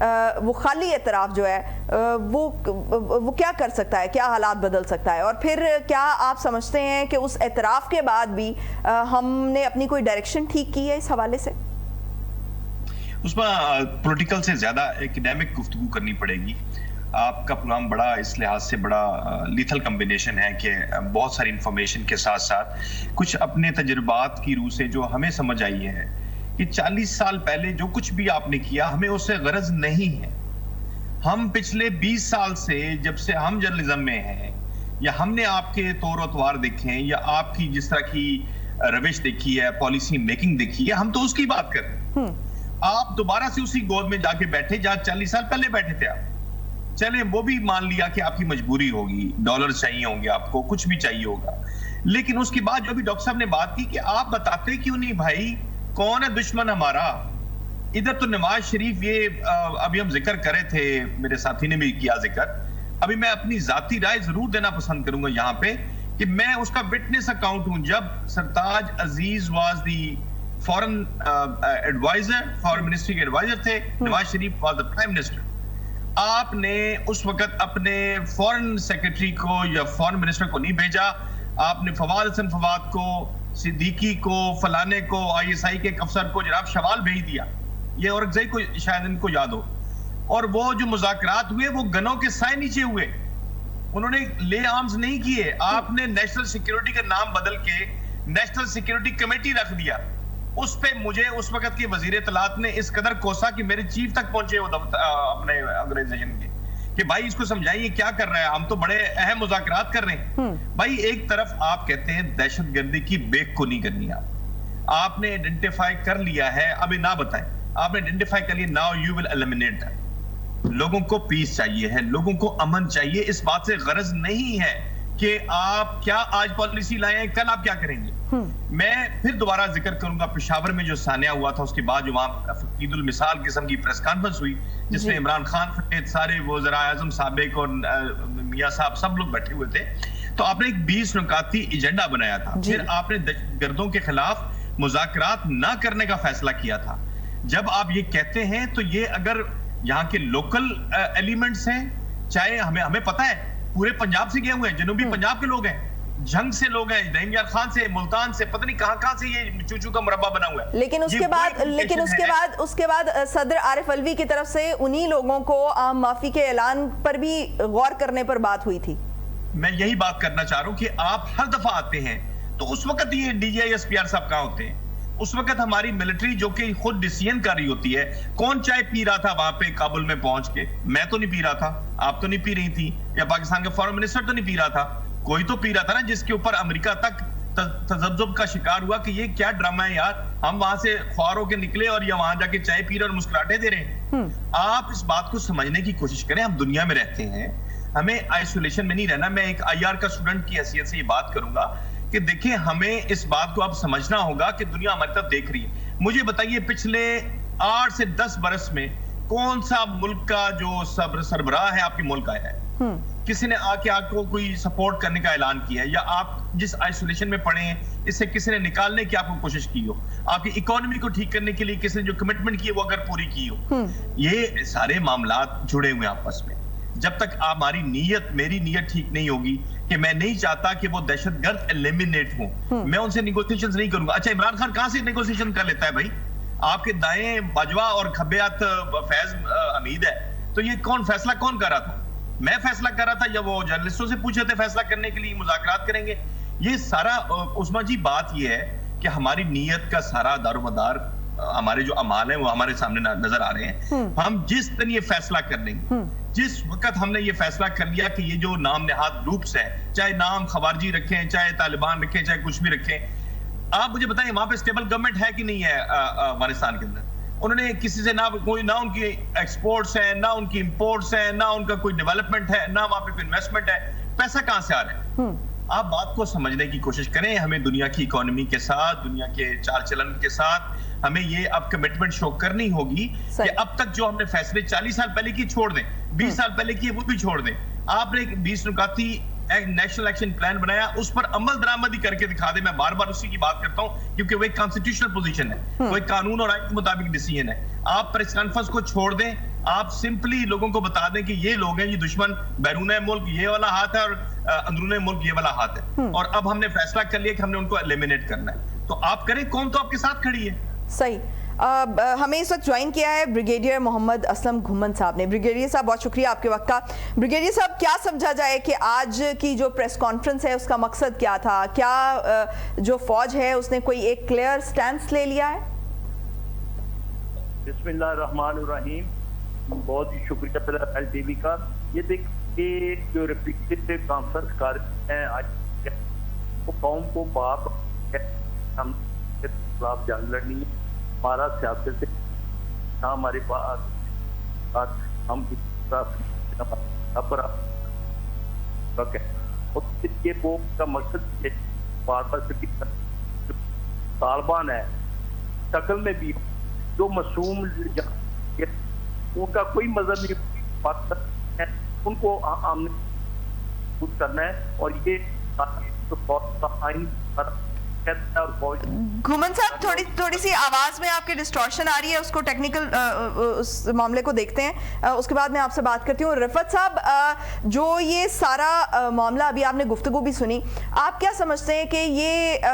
وہ خالی اعتراف جو ہے وہ کیا کر سکتا ہے, کیا حالات بدل سکتا ہے, اور پھر کیا آپ سمجھتے ہیں کہ اس اعتراف کے بعد بھی ہم نے اپنی کوئی ڈائریکشن ٹھیک کی ہے اس حوالے سے؟ اس میں پولیٹیکل سے زیادہ ایکڈیمک گفتگو کرنی پڑے گی. آپ کا پروگرام بڑا اس لحاظ سے بڑا لیتھل کمبینیشن ہے کہ بہت ساری انفارمیشن کے ساتھ ساتھ کچھ اپنے تجربات کی روح سے جو ہمیں سمجھ آئی ہے کہ 40 سال پہلے جو کچھ بھی آپ نے کیا ہمیں اس سے غرض نہیں ہے. ہم پچھلے 20 سال سے جب سے ہم جرنلزم میں ہیں یا ہم نے آپ کے طور اتوار دیکھے ہیں یا آپ کی جس طرح کی روش دیکھی ہے, پالیسی میکنگ دیکھی ہے, ہم تو اس کی بات کر رہے ہیں. آپ دوبارہ سے اسی گود میں جا کے بیٹھے جہاں 40 سال پہلے بیٹھے تھے آپ. چلیں وہ بھی مان لیا کہ آپ کی مجبوری ہوگی, ڈالر چاہیے ہوں گے, آپ کو کچھ بھی چاہیے ہوگا, لیکن اس کے بعد جو بھی ڈاکٹر صاحب نے بات کی کہ آپ بتاتے کیوں نہیں بھائی کون ہے دشمن ہمارا. ادھر تو نواز شریف, یہ ابھی ہم ذکر کرے تھے, میرے ساتھی نے بھی کیا ذکر, ابھی میں اپنی ذاتی رائے ضرور دینا پسند کروں گا یہاں پہ کہ میں اس کا وٹنس اکاؤنٹ ہوں. جب Sartaj Aziz was the foreign adviser, foreign ministry کے ایڈوائزر تھے, Nawaz Sharif was the prime minister, آپ نے اس وقت اپنے فورن سیکرٹری کو یا فورن منسٹر کو نہیں بھیجا, آپ نے فواد حسن فواد کو, صدیقی کو, فلانے کو, آئی ایس آئی کے ایک افسر کو جناب شوال بھیج دیا. یہ اورکزئی کو شاید ان کو یاد ہو. اور وہ جو مذاکرات ہوئے وہ گنوں کے سائے نیچے ہوئے, انہوں نے لے آرمز نہیں کیے. آپ نے نیشنل سیکیورٹی کا نام بدل کے نیشنل سیکیورٹی کمیٹی رکھ دیا. اس پہ مجھے اس وقت کے وزیر اطلاعات نے اس قدر کوسا کہ میرے چیف تک پہنچے وہ اپنے آرگنائزیشن کے کہ بھائی اس کو سمجھائیے کیا کر رہا ہے, ہم تو بڑے اہم مذاکرات کر رہے ہیں. بھائی ایک طرف آپ کہتے ہیں دہشت گردی کی بیک کو نہیں کرنی, آپ نے آئیڈینٹیفائی کر لیا ہے, ابھی نہ بتائیں, آپ نے آئیڈینٹیفائی کر لیا, now you will eliminate that. لوگوں کو پیس چاہیے ہے, لوگوں کو امن چاہیے. اس بات سے غرض نہیں ہے کہ آپ کیا آج پالیسی لائے ہیں, کل آپ کیا کریں گے. میں پھر دوبارہ ذکر کروں گا پشاور میں جو سانحہ ہوا تھا, اس کے بعد جو وہاں فقید المثال قسم کی پریس کانفرنس ہوئی جس میں عمران خان سمیت سارے وزراء اعظم سابق اور میاں صاحب سب لوگ بیٹھے ہوئے تھے. تو آپ نے ایک 20 نکاتی ایجنڈا بنایا تھا. پھر آپ نے دہشت گردوں کے خلاف مذاکرات نہ کرنے کا فیصلہ کیا تھا. جب آپ یہ کہتے ہیں تو یہ اگر یہاں کے لوکل ایلیمنٹس ہیں, چاہے ہمیں پتہ ہے پورے پنجاب سے گئے ہوئے ہیں, جنوبی پنجاب کے لوگ ہیں, جنگ سے لوگ ہیں, رحیم یار خان سے, ملتان سے, پتہ نہیں کہاں سے یہ چوچو کا مربع بنا ہوا ہے. لیکن اس کے بعد صدر عارف الوی کی طرف سے انہی لوگوں کو عام معافی کے اعلان پر بھی غور کرنے پر بات ہوئی تھی. میں یہی بات کرنا چاہ رہا ہوں کہ آپ ہر دفعہ آتے ہیں تو اس وقت یہ D G I S P R صاحب کہاں ہوتے ہیں. اس وقت ہماری ملٹری جو کہ خود ڈیسیژن کر رہی ہوتی ہے, کون چائے پی رہا تھا وہاں پہ کابل میں پہنچ کے؟ میں تو نہیں پی رہا تھا, آپ تو نہیں پی رہی تھی, یا پاکستان کا فورن منسٹر تو نہیں پی رہا تھا, کوئی تو پی رہا تھا نا, جس کے اوپر امریکہ تک تذبذب کا شکار ہوا کہ یہ کیا ڈرامہ ہے یار, ہم وہاں سے خوار ہو کے نکلے اور یا وہاں جا کے چائے پی رہے اور مسکراہٹیں دے رہے ہیں. آپ اس بات کو سمجھنے کی کوشش کریں, ہم دنیا میں رہتے ہیں, ہمیں آئسولیشن میں نہیں رہنا. میں ایک آئی آر کا اسٹوڈنٹ کی حیثیت سے یہ بات کروں گا کہ دیکھیں ہمیں اس بات کو اب سمجھنا ہوگا کہ دنیا ہماری طرف دیکھ رہی ہے. مجھے بتائیے پچھلے 8 سے 10 برس میں کون سا ملک کا جو سربراہ ہے آپ کے ملک آیا ہے, کسی نے آ کے آپ کو کوئی سپورٹ کرنے کا اعلان کیا ہے, یا آپ جس آئسولیشن میں پڑے ہیں اس سے کسی نے نکالنے کی آپ کو کوشش کی ہو, آپ کی اکانومی کو ٹھیک کرنے کے لیے کسی نے جو کمٹمنٹ کی ہے وہ اگر پوری کی ہو. یہ سارے معاملات جڑے ہوئے ہیں آپس میں. جب تک ہماری نیت, میری نیت ٹھیک نہیں ہوگی کہ میں نہیں چاہتا کہ وہ دہشت گرد ایلیمینیٹ ہوں, میں ان سے نیگوسیشنز نہیں کروں گا. اچھا عمران خان کہاں سے نیگوسیشن کر لیتا ہے بھائی؟ آپ کے دائیں باجوہ اور کھبے ہاتھ فیض حمید ہے, تو یہ کون فیصلہ کون کر رہا تھا؟ میں فیصلہ کر رہا تھا یا وہ جرنلسٹوں سے پوچھے تھے فیصلہ کرنے کے لیے مذاکرات کریں گے؟ یہ سارا عثمان جی بات یہ ہے کہ ہماری نیت کا سارا دار و مدار ہمارے جو اعمال ہیں وہ ہمارے سامنے نظر آ رہے ہیں. ہم جس دن یہ فیصلہ کر لیں گے, جس وقت ہم نے یہ فیصلہ کر لیا کہ یہ جو نام نہاد گروپس ہیں, چاہے نام خوارجی رکھیں, چاہے طالبان رکھیں, چاہے کچھ بھی رکھیں, آپ مجھے بتائیں وہاں پہ اسٹیبل گورنمنٹ ہے کہ نہیں ہے افغانستان کے اندر؟ انہوں نے کسی سے نہ ان کی ایکسپورٹس ہیں, نہ ان کی امپورٹس ہیں, نہ ان کا کوئی ڈیولپمنٹ ہے, نہ وہاں پہ کوئی انویسٹمنٹ ہے. پیسہ کہاں سے آ رہا ہے؟ آپ بات کو سمجھنے کی کوشش کریں. ہمیں دنیا کی اکانومی کے ساتھ, دنیا کے چال چلن کے ساتھ ہمیں یہ اب کمٹمنٹ شو کرنی ہوگی کہ اب تک جو ہم نے فیصلے 40 سال پہلے کی چھوڑ دیں, 20 سال پہلے کی وہ بھی چھوڑ دیں. آپ نے 20 نکاتی نیشنل ایکشن پلان بنایا, اس پر عمل درآمدی کر کے دکھا دیں. میں بار بار اسی کی بات کرتا ہوں کیونکہ وہ ایک کانسٹیٹیوشنل پوزیشن ہے, وہ ایک قانون اور آئین کے مطابق ڈیسیژن ہے. آپ پریس کانفرنس کو چھوڑ دیں, آپ سمپلی لوگوں کو بتا دیں کہ یہ لوگ ہیں، یہ دشمن بیرون ملک یہ والا ہاتھ ہے اور اندرون ملک یہ والا ہاتھ ہے، اور اب ہم نے فیصلہ کر لیا کہ ہم نے ان کو ایلیمینیٹ کرنا ہے، تو آپ کریں، قوم تو آپ کے ساتھ کھڑی ہے. صحیح. ہمیں اس وقت جوائن کیا ہے بریگیڈیئر محمد اسلم گھمن صاحب نے. بریگیڈیئر صاحب بہت شکریہ آپ کے وقت کا. بریگیڈیئر صاحب کیا سمجھا جائے کہ آج کی جو پریس کانفرنس ہے اس کا مقصد کیا تھا؟ کیا جو فوج ہے اس نے کوئی ایک کلیئر سٹینس لے لیا ہے؟ بسم اللہ الرحمن الرحیم. بہت ہی شکریہ ایل ٹی وی کا. یہ دیکھیے جو ریپیٹیڈ کانفرنس کر رہے ہیں آج وہ قوم کو باپ ہم کے خلاف جنگ لڑنی ہے. ہمارا سیاست سے ہمارے پاس ہم کا مقصد بار بار طالبان ہے شکل میں بھی جو معصوم ان کا کوئی مذہب نہیں، ان کو ہم نے کرنا ہے. اور یہ گھمن صاحب تھوڑی سی آواز میں آپ کے ڈسٹورشن آ رہی ہے، اس کو ٹیکنیکل اس معاملے کو دیکھتے ہیں، اس کے بعد میں آپ سے بات کرتی ہوں. رفعت صاحب، جو یہ سارا معاملہ ابھی آپ نے گفتگو بھی سنی، آپ کیا سمجھتے ہیں کہ یہ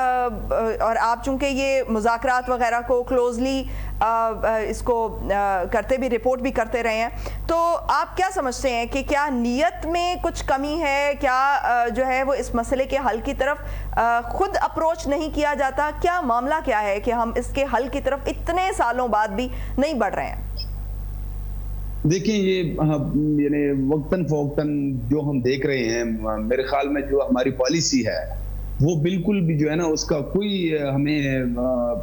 اور آپ چونکہ یہ مذاکرات وغیرہ کو کلوزلی اس کو کرتے بھی رپورٹ بھی کرتے رہے ہیں، تو آپ کیا سمجھتے ہیں کہ کیا نیت میں کچھ کمی ہے؟ کیا جو ہے وہ اس مسئلے کے حل کی طرف خود اپروچ نہیں کیا جاتا؟ کیا معاملہ کیا ہے کہ ہم اس کے حل کی طرف اتنے سالوں بعد بھی نہیں بڑھ رہے ہیں؟ دیکھیں، یہ یعنی وقتاً فوقتاً جو ہم دیکھ رہے ہیں، میرے خیال میں جو ہماری پالیسی ہے وہ بالکل بھی جو ہے نا اس کا کوئی ہمیں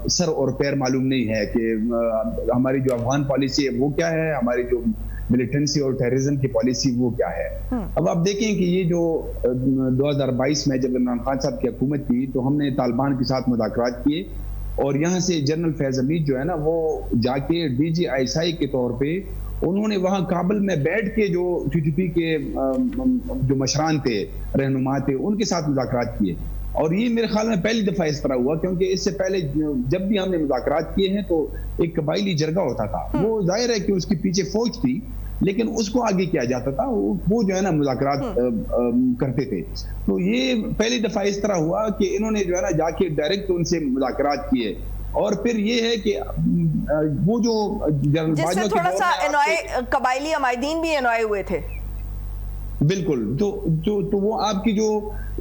سر اور پیر معلوم نہیں ہے کہ ہماری جو افغان پالیسی ہے وہ کیا ہے، ہماری جو ملیٹنسی اور ٹیررزم کی پالیسی وہ کیا ہے. اب آپ دیکھیں کہ یہ جو 2022 میں جب عمران خان صاحب کی حکومت تھی تو ہم نے طالبان کے ساتھ مذاکرات کیے، اور یہاں سے جنرل فیض حمید جو ہے نا وہ جا کے D G I S I کے طور پہ انہوں نے وہاں کابل میں بیٹھ کے جو ٹی ٹی پی کے جو مشران تھے، رہنما تھے، ان کے ساتھ مذاکرات کیے. اور یہ میرے خیال میں پہلی دفعہ اس طرح ہوا، کیونکہ اس سے پہلے جب بھی ہم نے مذاکرات کیے ہیں تو ایک قبائلی جرگہ ہوتا تھا. وہ ظاہر ہے کہ اس کے پیچھے فوج تھی، لیکن اس کو آگے کیا جاتا تھا، وہ جو ہے نا مذاکرات کرتے تھے. تو یہ پہلی دفعہ اس طرح ہوا کہ انہوں نے جو ہے نا جا کے ڈائریکٹ ان سے مذاکرات کیے. اور پھر یہ ہے کہ وہ جو جس سے تھوڑا سا قبائلی عمائدین بھی انوائے ہوئے تھے. بالکل. تو وہ آپ کی جو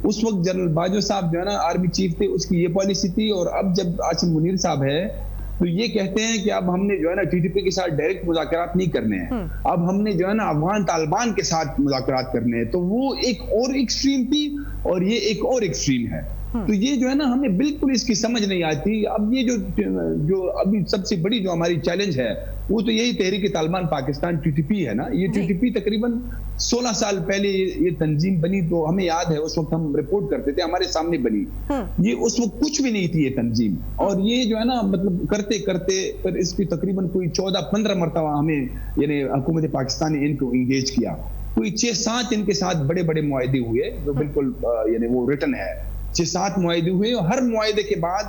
اس وقت جنرل باجو صاحب جو ہے نا آرمی چیف تھے، اس کی یہ پالیسی تھی. اور اب جب عاصم منیر صاحب ہے تو یہ کہتے ہیں کہ اب ہم نے جو ہے نا ٹی ٹی پی کے ساتھ ڈائریکٹ مذاکرات نہیں کرنے ہیں، اب ہم نے جو ہے نا افغان طالبان کے ساتھ مذاکرات کرنے ہیں. تو وہ ایک اور ایکسٹریم تھی اور یہ ایک اور ایکسٹریم ہے. تو یہ جو ہے نا ہمیں بالکل اس کی سمجھ نہیں آتی. اب یہ جو ابھی سب سے بڑی جو ہماری چیلنج ہے وہ تو یہی تحریک Taliban Pakistan T T P ہے نا. یہ ٹی ٹی پی تقریباً 16 سال پہلے یہ تنظیم بنی، تو ہمیں یاد ہے اس وقت ہم رپورٹ کرتے تھے، ہمارے سامنے بنی. یہ اس وقت کچھ بھی نہیں تھی یہ تنظیم. اور یہ جو ہے نا مطلب کرتے کرتے پھر اس کی تقریباً کوئی 14-15 مرتبہ ہمیں یعنی حکومت پاکستان نے ان کو انگیج کیا. کوئی 6-7 ان کے ساتھ بڑے بڑے معاہدے ہوئے جو بالکل یعنی وہ ریٹن ہے. 6-7 معاہدے ہوئے، اور ہر معاہدے کے بعد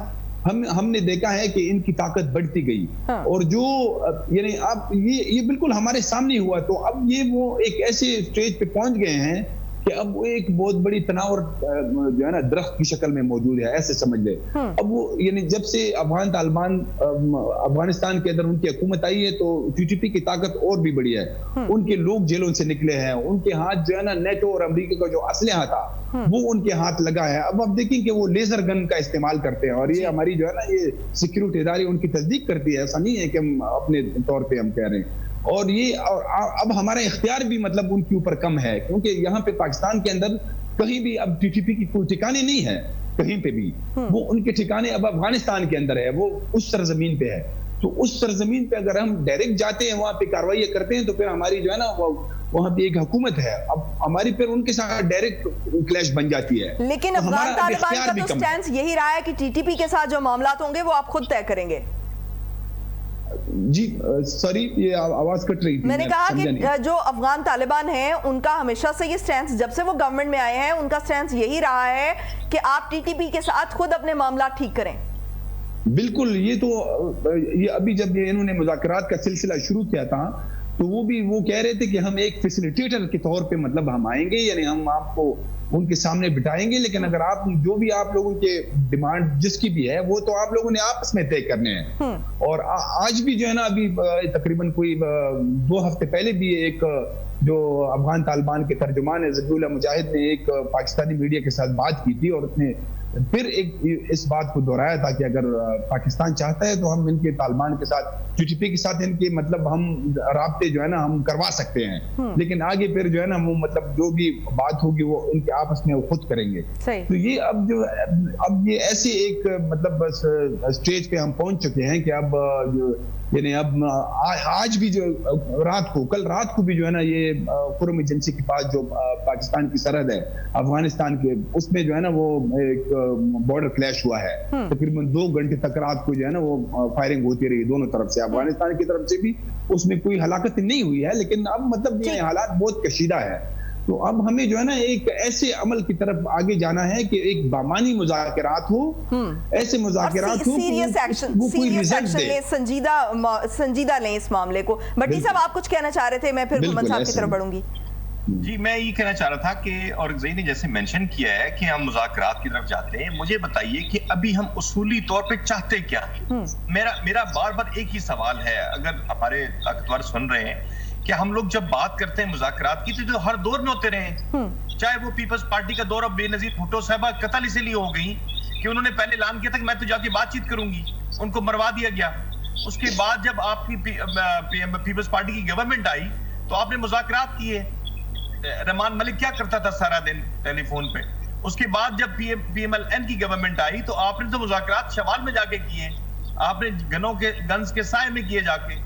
ہم نے دیکھا ہے کہ ان کی طاقت بڑھتی گئی. اور جو یعنی اب یہ بالکل ہمارے سامنے ہوا. تو اب یہ وہ ایک ایسے سٹیج پہ پہنچ گئے ہیں کہ اب وہ ایک بہت بڑی تناور جو ہے نا درخت کی شکل میں موجود ہے، ایسے سمجھ لے. اب وہ یعنی جب سے افغان طالبان افغانستان کے اندر ان کی حکومت آئی ہے تو ٹی ٹی پی کی طاقت اور بھی بڑی ہے. ان کے لوگ جیلوں سے نکلے ہیں، ان کے ہاتھ جو ہے نا نیٹو اور امریکہ کا جو اسلحہ تھا وہ ان کے ہاتھ لگا ہے. اب آپ دیکھیں کہ وہ لیزر گن کا استعمال کرتے ہیں، اور یہ ہماری جو ہے نا یہ سیکیورٹی ادارے ان کی تصدیق کرتی ہے. ایسا نہیں ہے کہ ہم اپنے طور پہ ہم کہہ رہے ہیں. اور یہ اب ہمارا اختیار بھی مطلب ان کے اوپر کم ہے، کیونکہ یہاں پہ پاکستان کے اندر کہیں بھی اب ٹی ٹی پی کی کوئی ٹھکانے نہیں ہے کہیں پہ بھی. وہ ان کے ٹھکانے اب افغانستان کے اندر ہے، وہ اس سرزمین پہ ہے. تو اس سرزمین پہ اگر ہم ڈائریکٹ جاتے ہیں، وہاں پہ کارروائی کرتے ہیں، تو پھر ہماری جو ہے نا وہاں پہ ایک حکومت ہے، اب ہماری پھر ان کے ساتھ ڈائریکٹ کلیش بن جاتی ہے. لیکن افغان طالبان کا تو سٹینس یہی رہا ہے کہ ٹی ٹی پی کے ساتھ جو معاملات ہوں گے وہ آپ خود طے کریں گے. جی سوری، یہ آواز کٹ رہی تھی. میں نے کہا کہ جو افغان طالبان ہیں ان کا ہمیشہ سے یہ سٹینس، جب سے وہ گورنمنٹ میں آئے ہیں ان کا سٹینس یہی رہا ہے کہ آپ ٹی ٹی پی کے ساتھ خود اپنے معاملات ٹھیک کریں. بالکل. یہ تو یہ ابھی جب انہوں نے مذاکرات کا سلسلہ شروع کیا تھا تو وہ کہہ رہے تھے کہ ہم ایک فیسیلیٹیٹر کے طور پہ مطلب ہم آئیں گے, یعنی ہم آپ کو ان کے سامنے بٹھائیں گے, لیکن اگر آپ جو بھی آپ لوگوں کے ڈیمانڈ جس کی بھی ہے وہ تو آپ لوگوں نے آپس میں طے کرنے ہیں. اور آج بھی جو ہے نا ابھی تقریباً کوئی 2 ہفتے پہلے بھی ایک جو افغان طالبان کے ترجمان ذبیح اللہ مجاہد نے ایک پاکستانی میڈیا کے ساتھ بات کی تھی, اور اس نے پھر اس بات کو دہرایا تھا کہ اگر پاکستان چاہتا ہے تو ہم ان کے طالبان کے ساتھ ٹی پی کے ساتھ ان کے مطلب ہم رابطے جو ہے نا ہم کروا سکتے ہیں, لیکن آگے پھر جو ہے نا وہ مطلب جو بھی بات ہوگی وہ ان کے آپس میں خود کریں گے. تو یہ اب یہ ایسے ایک مطلب اسٹیج پہ ہم پہنچ چکے ہیں کہ اب یعنی اب آج بھی جو کل رات کو بھی جو ہے نا یہ خرم ایجنسی کے پاس جو پاکستان کی سرحد ہے افغانستان کے, اس میں جو ہے نا وہ ایک بارڈر کلیش ہوا ہے. تقریباً 2 گھنٹے تک رات کو جو ہے نا وہ فائرنگ ہوتی رہی دونوں طرف سے, افغانستان کی طرف سے بھی. اس میں کوئی ہلاکت نہیں ہوئی ہے, لیکن اب مطلب یہ حالات بہت کشیدہ ہے. تو اب ہمیں جو ہے نا ایک ایسے عمل کی طرف آگے جانا ہے کہ ایک بامانی مذاکرات ہو, ایسے مذاکرات ہو, سیریس ایکشن سنجیدہ لیں اس معاملے کو. بٹی صاحب آپ کچھ کہنا چاہ رہے تھے, میں پھر گھمن صاحب کی طرف بڑھوں گی. جی میں یہ کہنا چاہ رہا تھا کہ اور زئی نے جیسے مینشن کیا ہے کہ ہم مذاکرات کی طرف جاتے ہیں, مجھے بتائیے کہ ابھی ہم اصولی طور پہ چاہتے کیا ہیں. میرا بار بار ایک ہی سوال ہے, اگر ہمارے طاقتور سن رہے ہیں کہ ہم لوگ جب بات کرتے ہیں مذاکرات کی تو جو ہر دور میں ہوتے رہے ہیں, چاہے وہ پیپلز پارٹی کا دور اب بے نظیر بھٹو صاحبہ قتل اسی لیے ہو گئی کہ انہوں نے پہلے اعلان کیا تھا کہ میں تو جا کے بات چیت کروں گی, ان کو مروا دیا گیا. اس کے بعد جب آپ کی پیپلز پارٹی کی گورنمنٹ آئی تو آپ نے مذاکرات کیے. رحمان ملک کیا کرتا تھا سارا دن ٹیلی فون پہ. اس کے بعد جب پی ایم ایل این کی گورنمنٹ آئی تو آپ نے تو مذاکرات شمال میں جا کے کیے, آپ نے گنز کے سائے میں کیے جا کے,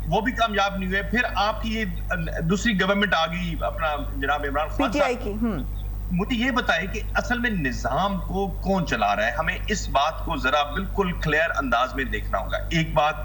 وہ بھی کامیاب نہیں ہوئے. پھر آپ کی یہ دوسری گورنمنٹ آ گئی اپنا جناب عمران خان صاحب. مجھے یہ بتائے کہ اصل میں نظام کو کون چلا رہا ہے, ہمیں اس بات کو ذرا بالکل کلیئر انداز میں دیکھنا ہوگا. ایک بات.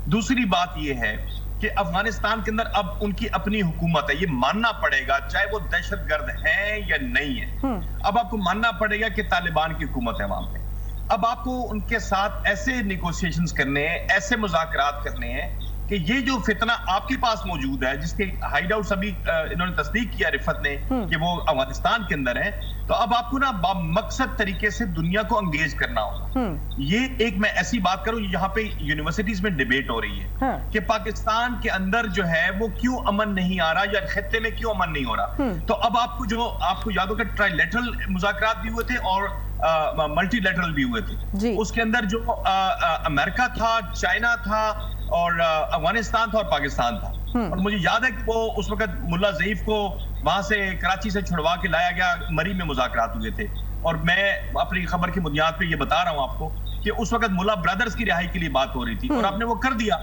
دوسری بات یہ ہے کہ افغانستان کے اندر اب ان کی اپنی حکومت ہے, یہ ماننا پڑے گا چاہے وہ دہشت گرد ہیں یا نہیں ہے. اب آپ کو ماننا پڑے گا کہ طالبان کی حکومت ہے وہاں پہ. اب آپ کو ان کے ساتھ ایسے نیگوشیشنز کرنے ہیں, ایسے مذاکرات کرنے ہیں کہ یہ جو فتنہ آپ کے پاس موجود ہے, جس کے ہائیڈ آؤٹس ابھی انہوں نے تصدیق کیا رفت نے کہ وہ افغانستان کے اندر ہے, تو اب آپ کو نا مقصد طریقے سے دنیا کو انگیج کرنا ہوگا. یہ ایک میں ایسی بات کروں, یہاں پہ یونیورسٹیز میں ڈیبیٹ ہو رہی ہے کہ پاکستان کے اندر جو ہے وہ کیوں امن نہیں آ رہا یا خطے میں کیوں امن نہیں ہو رہا. تو اب آپ کو یاد ہوگا ٹرائی لیٹرل مذاکرات بھی ہوئے تھے اور ملٹی لیٹرل بھی ہوئے تھے. اس کے اندر جو امریکہ تھا, چائنا تھا اور افغانستان تھا اور پاکستان تھا. اور مجھے یاد ہے کہ وہ اس وقت ملا ضعیف کو وہاں سے کراچی سے چھڑوا کے لایا گیا, مری میں مذاکرات ہوئے تھے. اور میں اپنی خبر کی بنیاد پہ یہ بتا رہا ہوں آپ کو کہ اس وقت ملا برادرز کی رہائی کے لیے بات ہو رہی تھی اور آپ نے وہ کر دیا.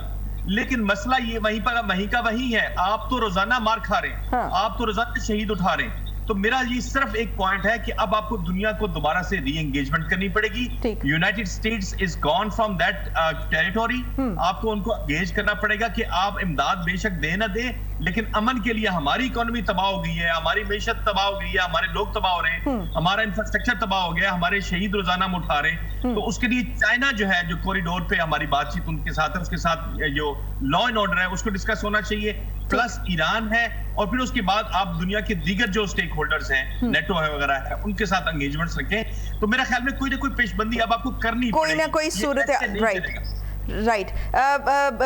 لیکن مسئلہ یہ وہیں کا وہی ہے, آپ تو روزانہ مار کھا رہے ہیں, آپ تو روزانہ شہید اٹھا رہے ہیں. تو میرا یہ صرف ایک پوائنٹ ہے کہ اب آپ کو دنیا کو دوبارہ سے ری انگیجمنٹ کرنی پڑے گی. United States is gone from that territory. آپ کو ان کو انگیج کرنا پڑے گا کہ آپ امداد بے شک دے نہ دیں, لیکن امن کے لیے ہماری اکانومی تباہ ہو گئی ہے, ہماری معیشت تباہ ہو گئی ہے, ہمارے لوگ تباہ ہو رہے ہیں, ہمارا انفراسٹرکچر تباہ ہو گیا, ہمارے شہید روزانہ ہم اٹھا رہے ہیں. تو اس کے لیے چائنا جو ہے, جو کوریڈور پہ ہماری بات چیت ان کے ساتھ ہے, اس کے ساتھ جو لا اینڈ آرڈر ہے اس کو ڈسکس ہونا چاہیے, پلس ایران ہے, اور پھر اس کے بعد آپ دنیا کے دیگر جو اسٹیک ہولڈرز ہیں, نیٹو ہے وغیرہ ہے, ان کے ساتھ انگیجمنٹس رکھیں. تو میرا خیال میں کوئی نہ کوئی پیش بندی اب آپ کو کرنی پڑے گی, کوئی نہ کوئی صورت. رائٹ.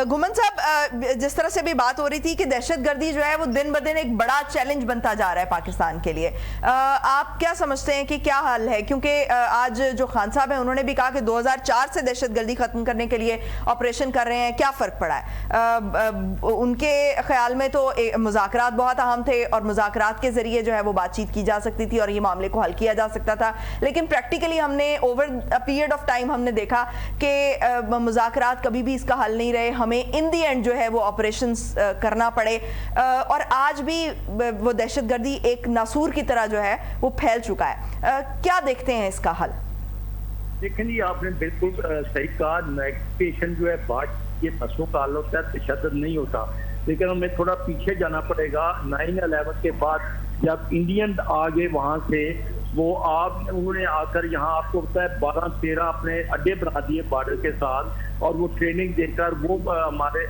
گھمن صاحب, جس طرح سے بھی بات ہو رہی تھی کہ دہشت گردی جو ہے وہ دن بدن ایک بڑا چیلنج بنتا جا رہا ہے پاکستان کے لیے, آپ کیا سمجھتے ہیں کہ کیا حل ہے؟ کیونکہ آج جو خان صاحب ہیں انہوں نے بھی کہا کہ 2004 سے دہشت گردی ختم کرنے کے لیے آپریشن کر رہے ہیں, کیا فرق پڑا ہے؟ ان کے خیال میں تو مذاکرات بہت اہم تھے اور مذاکرات کے ذریعے جو ہے وہ بات چیت کی جا سکتی تھی اور یہ معاملے کو حل کیا جا سکتا تھا. لیکن پریکٹیکلی ہم نے اوور پیریڈ آف ٹائم ہم نے دیکھا کہ مذاکرات کبھی بھی اس کا حل نہیں رہے, ہمیں ان دی اینڈ جو ہے وہ آپریشنز کرنا پڑے, اور آج بھی وہ دہشت گردی ایک ناسور کی طرح جو ہے وہ پھیل چکا ہے. کیا دیکھتے ہیں اس کا حل؟ دیکھیں جی, آپ نے بالکل صحیح کہا, نیگوشیشن جو ہے بات یہ مسئلوں کا حل ہوتا ہے, تشدد نہیں ہوتا. لیکن ہمیں تھوڑا پیچھے جانا پڑے گا. 9/11 کے بعد جب انڈین آگے وہاں سے, وہ انہوں نے آ کر یہاں آپ کو پتا ہے 12-13 اپنے اڈے بنا دیے بارڈر کے ساتھ, اور وہ ٹریننگ دے کر وہ ہمارے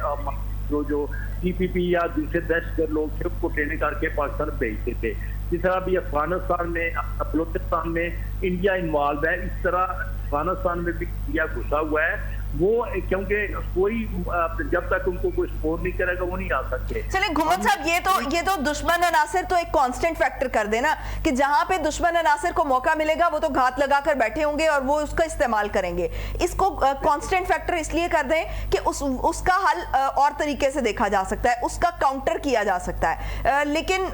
جو TPP یا دوسرے دہشتگرد لوگ تھے ان کو ٹریننگ کر کے پاکستان بھیجتے تھے. جس طرح بھی افغانستان میں بلوچستان میں انڈیا انوالو ہے, اس طرح افغانستان میں بھی انڈیا گھسا ہوا ہے. وہ کیونکہ کوئی جب تک ان کو کوئی سپورٹ نہیں کرے گا وہ نہیں آ سکتے. چلے گھمت صاحب, یہ تو دشمن عناصر تو ایک کانسٹنٹ فیکٹر کر دینا کہ جہاں پہ دشمن عناصر کو موقع ملے گا وہ تو گھات لگا کر بیٹھے ہوں گے اور وہ اس کا استعمال کریں گے. اس کو کانسٹنٹ فیکٹر اس لیے کر دیں کہ اس کا حل اور طریقے سے دیکھا جا سکتا ہے, اس کا کاؤنٹر کیا جا سکتا ہے, لیکن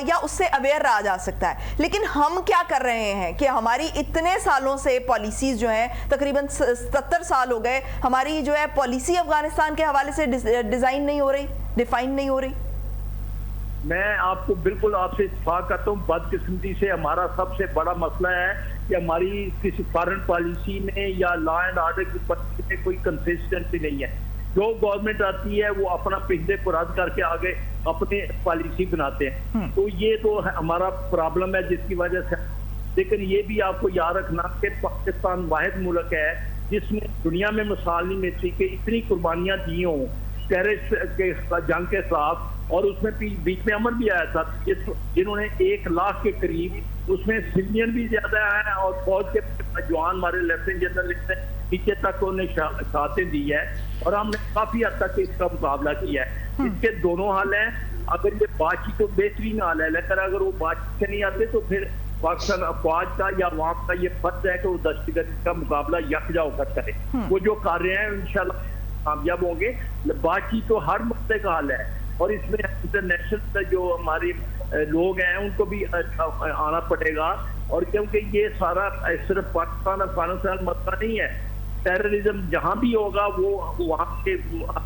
یا اس سے اویئر رہا جا سکتا ہے. لیکن ہم کیا کر رہے ہیں کہ ہماری اتنے سالوں سے پالیسیز جو ہیں, تقریباً 70 سال ہو گئے, ہماری جو ہے پالیسی افغانستان کے حوالے سے ڈیزائن نہیں ہو رہی, ڈیفائن نہیں ہو رہی. میں آپ کو بالکل آپ سے اتفاق کرتا ہوں. بدقسمتی سے ہمارا سب سے بڑا مسئلہ ہے کہ ہماری کسی فارن پالیسی میں یا لا اینڈ آرڈر کی پالیسی میں کوئی کنسسٹنسی نہیں ہے. جو گورنمنٹ آتی ہے وہ اپنا پچھلے کو رد کر کے آگے اپنی پالیسی بناتے ہیں. تو یہ تو ہمارا پرابلم ہے جس کی وجہ سے. لیکن یہ بھی آپ کو یاد رکھنا کہ پاکستان واحد ملک ہے جس نے دنیا میں مثال نہیں ملتی کہ اتنی قربانیاں دی ہوں ٹیررسٹ کے جنگ کے خلاف, اور اس میں بیچ میں امن بھی آیا تھا جنہوں نے 1 لاکھ کے قریب, اس میں سویلین بھی زیادہ ہیں اور فوج کے جوان ہمارے لیفٹیننٹ جنرل نے نیچے تک انہیں شہادتیں دی ہے, اور ہم نے کافی حد تک اس کا مقابلہ کیا ہے. اس کے دونوں حل ہیں. اگر یہ بات چیت تو بہترین حل ہے, لیکن اگر وہ بات چیت سے نہیں آتے تو پھر پاکستان افواج کا یا وہاں کا یہ فرض ہے کہ وہ دہشت گردی کا مقابلہ یکجا ہو کر کرے. وہ جو کر رہے ہیں انشاءاللہ کامیاب ہوں گے. بات چیت تو ہر مسئلے کا حل ہے, اور اس میں انٹرنیشنل جو ہمارے لوگ ہیں ان کو بھی آنا پڑے گا. اور کیونکہ یہ سارا صرف پاکستان افغانستان مسئلہ نہیں ہے, ٹیررزم جہاں بھی ہوگا وہ وہاں کے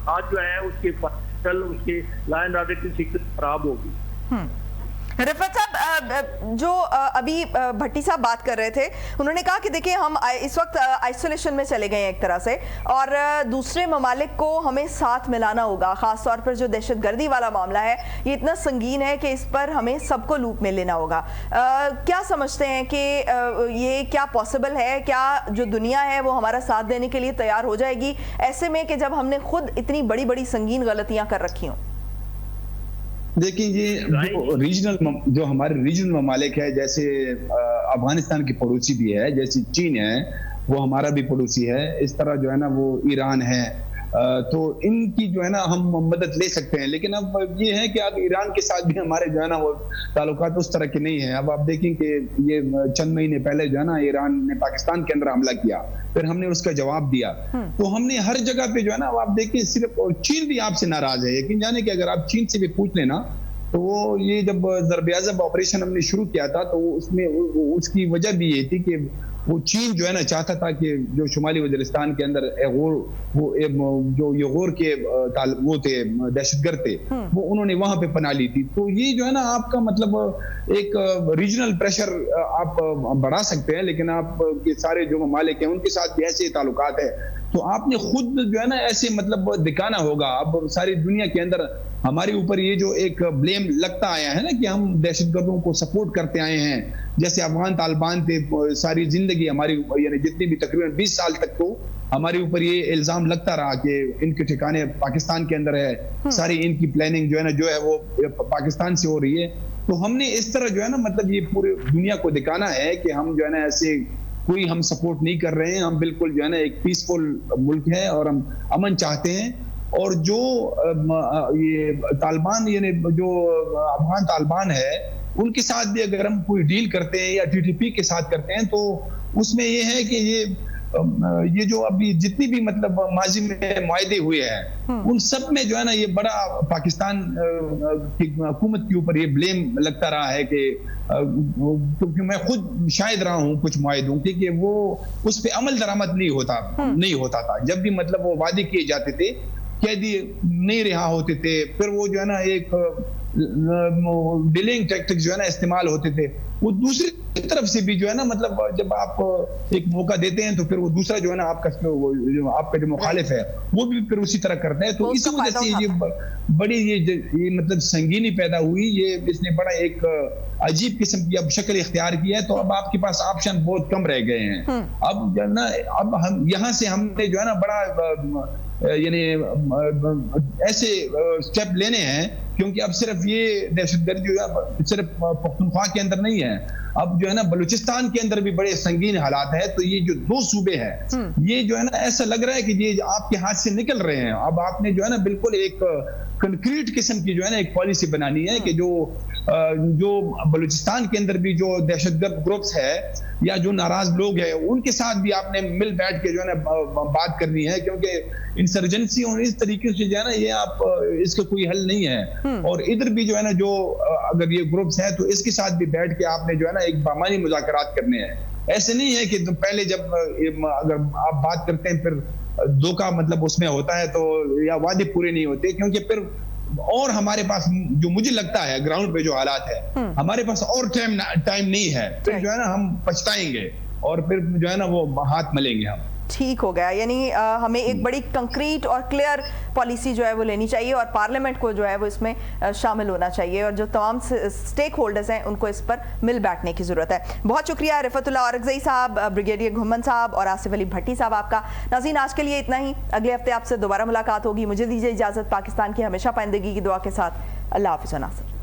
آج جو ہے اس کے اس کے لا اینڈ آرڈر کی سیکورٹی خراب ہوگی. رفعت صاحب, جو ابھی بھٹی صاحب بات کر رہے تھے, انہوں نے کہا کہ دیکھیں ہم اس وقت آئسولیشن میں چلے گئے ہیں ایک طرح سے, اور دوسرے ممالک کو ہمیں ساتھ ملانا ہوگا. خاص طور پر جو دہشت گردی والا معاملہ ہے یہ اتنا سنگین ہے کہ اس پر ہمیں سب کو لوپ میں لینا ہوگا. کیا سمجھتے ہیں کہ یہ کیا پاسبل ہے؟ کیا جو دنیا ہے وہ ہمارا ساتھ دینے کے لیے تیار ہو جائے گی ایسے میں کہ جب ہم نے خود اتنی بڑی بڑی سنگین غلطیاں کر رکھی ہوں؟ دیکھیں یہ جو ہمارے ریجنل ممالک ہے, جیسے افغانستان کی پڑوسی بھی ہے, جیسے چین ہے وہ ہمارا بھی پڑوسی ہے, اس طرح جو ہے نا وہ ایران ہے, تو ان کی جو ہے نا ہم مدد لے سکتے ہیں. لیکن اب یہ ہے کہ اب ایران کے ساتھ بھی ہمارے جو ہے نا وہ تعلقات اس طرح کے نہیں ہیں. اب آپ دیکھیں کہ یہ چند مہینے پہلے جو ہے نا ایران نے پاکستان کے اندر حملہ کیا, پھر ہم نے اس کا جواب دیا. تو ہم نے ہر جگہ پہ جو ہے نا آپ دیکھیں صرف, اور چین بھی آپ سے ناراض ہے. یقین جانے کہ اگر آپ چین سے بھی پوچھ لینا تو وہ یہ جب ضرب عضب آپریشن ہم نے شروع کیا تھا تو اس میں اس کی وجہ بھی یہ تھی کہ وہ چین جو ہے نا چاہتا تھا کہ جو شمالی وزیرستان کے اندر جو یغور کے وہ تھے دہشت گرد تھے, وہ انہوں نے وہاں پہ پناہ لی تھی. تو یہ جو ہے نا آپ کا مطلب ایک ریجنل پریشر آپ بڑھا سکتے ہیں, لیکن آپ کے سارے جو ممالک ہیں ان کے ساتھ بھی ایسے تعلقات ہیں, تو آپ نے خود جو ہے نا ایسے مطلب دکھانا ہوگا. اب ساری دنیا کے اندر ہمارے اوپر یہ جو ایک بلیم لگتا آیا ہے نا کہ ہم دہشت گردوں کو سپورٹ کرتے آئے ہیں, جیسے افغان طالبان تھے ساری زندگی ہماری, یعنی جتنی بھی تقریباً 20 سال تک تو ہمارے اوپر یہ الزام لگتا رہا کہ ان کے ٹھکانے پاکستان کے اندر ہے, ساری ان کی پلاننگ جو ہے وہ پاکستان سے ہو رہی ہے. تو ہم نے اس طرح جو ہے نا مطلب یہ پورے دنیا کو دکھانا ہے کہ ہم جو ہے نا ایسے کوئی ہم سپورٹ نہیں کر رہے ہیں, ہم بالکل جو ہے نا ایک پیسفل ملک ہے اور ہم امن چاہتے ہیں. اور جو یہ طالبان یعنی جو افغان طالبان ہے ان کے ساتھ بھی اگر ہم کوئی ڈیل کرتے ہیں یا TTP کے ساتھ کرتے ہیں تو اس میں یہ ہے کہ یہ جو ابھی جتنی بھی مطلب ماضی میں معاہدے ہوئے ہیں ان سب میں جو ہے نا یہ بڑا پاکستان کی حکومت کے اوپر یہ بلیم لگتا رہا ہے کہ کیونکہ میں خود شاہد رہا ہوں کچھ معاہدوں کے کہ وہ اس پہ عمل درآمد نہیں ہوتا تھا. جب بھی مطلب وہ وعدے کیے جاتے تھے قیدی نہیں رہا ہوتے تھے, پھر وہ جو ہے نا ایک ڈیلنگ ٹیکٹک جو ہے نا استعمال ہوتے تھے. وہ دوسری طرف سے بھی جو ہے نا مطلب جب آپ ایک موقع دیتے ہیں تو پھر وہ دوسرا جو ہے نا آپ کا جو مخالف ہے وہ بھی پھر اسی طرح کرتا ہے. تو اسی وجہ سے یہ بڑی یہ مطلب سنگینی پیدا ہوئی, یہ اس نے بڑا ایک عجیب قسم کی اب شکل اختیار کی ہے. تو اب آپ کے پاس آپشن بہت کم رہ گئے ہیں. اب جو ہے نا اب ہم یہاں سے ہم نے جو ہے نا بڑا یعنی ایسے سٹیپ لینے ہیں، کیونکہ اب صرف یہ دہشت گردی صرف پختونخوا کے اندر نہیں ہے، اب جو ہے نا بلوچستان کے اندر بھی بڑے سنگین حالات ہیں. تو یہ جو 2 صوبے ہیں یہ جو ہے نا ایسا لگ رہا ہے کہ یہ آپ کے ہاتھ سے نکل رہے ہیں. اب آپ نے جو ہے نا بالکل ایک کنکریٹ قسم کی جو ہے نا ایک پالیسی بنانی ہے کہ جو بلوچستان کے اندر بھی جو دہشت گرد گروپس ہے یا جو ناراض لوگ ہیں ان کے ساتھ بھی آپ نے مل بیٹھ کے جو ہے نا بات کرنی ہے، کیونکہ انسرجنسی اور اس طریقے سے جو ہے نا یہ آپ اس کا کوئی حل نہیں ہے. اور ادھر بھی جو ہے نا جو اگر یہ گروپس ہیں تو اس کے ساتھ بھی بیٹھ کے آپ نے جو ہے نا ایک بامانی مذاکرات کرنے ہیں. ایسے نہیں ہے کہ پہلے جب اگر آپ بات کرتے ہیں پھر دھوکہ مطلب اس میں ہوتا ہے تو یا وعدے پورے نہیں ہوتے، کیونکہ پھر اور ہمارے پاس جو مجھے لگتا ہے گراؤنڈ پہ جو حالات ہے ہمارے پاس اور ٹائم نہیں ہے، پھر جو ہے نا ہم پچھتائیں گے اور پھر جو ہے نا وہ ہاتھ ملیں گے ہم. ٹھیک ہو گیا، یعنی ہمیں ایک بڑی کنکریٹ اور کلیئر پالیسی جو ہے وہ لینی چاہیے اور پارلیمنٹ کو جو ہے وہ اس میں شامل ہونا چاہیے اور جو تمام سٹیک ہولڈرز ہیں ان کو اس پر مل بیٹھنے کی ضرورت ہے. بہت شکریہ رفعت اللہ اورکزئی صاحب، بریگیڈیئر گھمن صاحب اور آصف علی بھٹی صاحب آپ کا. ناظرین آج کے لیے اتنا ہی، اگلے ہفتے آپ سے دوبارہ ملاقات ہوگی. مجھے دیجیے اجازت پاکستان کی ہمیشہ پائندگی کی دعا کے ساتھ. اللہ حافظ و ناصر.